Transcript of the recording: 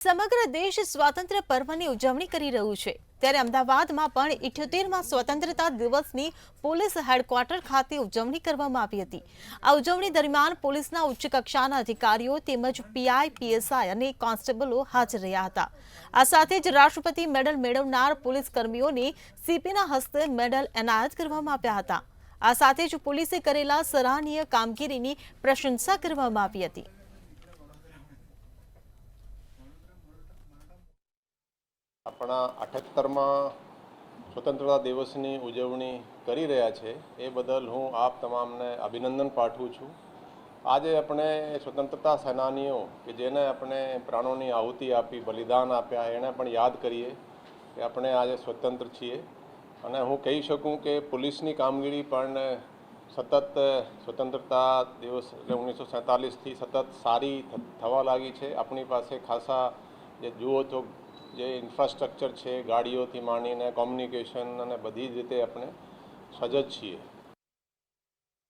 સમગ્ર દેશ સ્વાતંત્ર્ય પર્વની ઉજવણી કરી રહ્યું છે ત્યારે અમદાવાદમાં પણ 78માં સ્વતંત્રતા દિવસની પોલીસ હેડક્વાર્ટર ખાતે ઉજવણી કરવામાં આવી હતી। આ ઉજવણી દરમિયાન પોલીસના ઉચ્ચ કક્ષાના અધિકારીઓ તેમજ પીઆઈ, પીએસઆઈ અને કોન્સ્ટેબલો હાજર રહ્યા હતા। આ સાથે જ રાષ્ટ્રપતિ મેડલ મેળવનાર પોલીસ કર્મીઓને સીપીના હસ્તે મેડલ એનાયત કરવામાં આવ્યા હતા। આ સાથે જ પોલીસે કરેલા સરાહનીય કામગીરીની પ્રશંસા કરવામાં આવી હતી। अपना 78માં स्वतंत्रता दिवसની ઉજવણી કરી રહ્યા છે એ બદલ હું આપ તમામને અભિનંદન પાઠવું છું। આજે આપણે સ્વતંત્રતા સેનાનીઓ કે જેને આપણે પ્રાણોની આહુતિ આપી, બલિદાન આપ્યા, એને પણ યાદ કરીએ કે આપણે આજે સ્વતંત્ર છીએ। અને હું કહી શકું કે પોલીસની કામગીરી પણ સતત સ્વતંત્રતા દિવસ એટલે 1947થી સતત સારી થવા લાગી છે। આપણી પાસે ખાસા જે જુઓ તો જે ઇન્ફ્રાસ્ટ્રક્ચર છે, ગાડીઓથી માંડીને કોમ્યુનિકેશન અને બધી જ રીતે આપણે સજજ છીએ।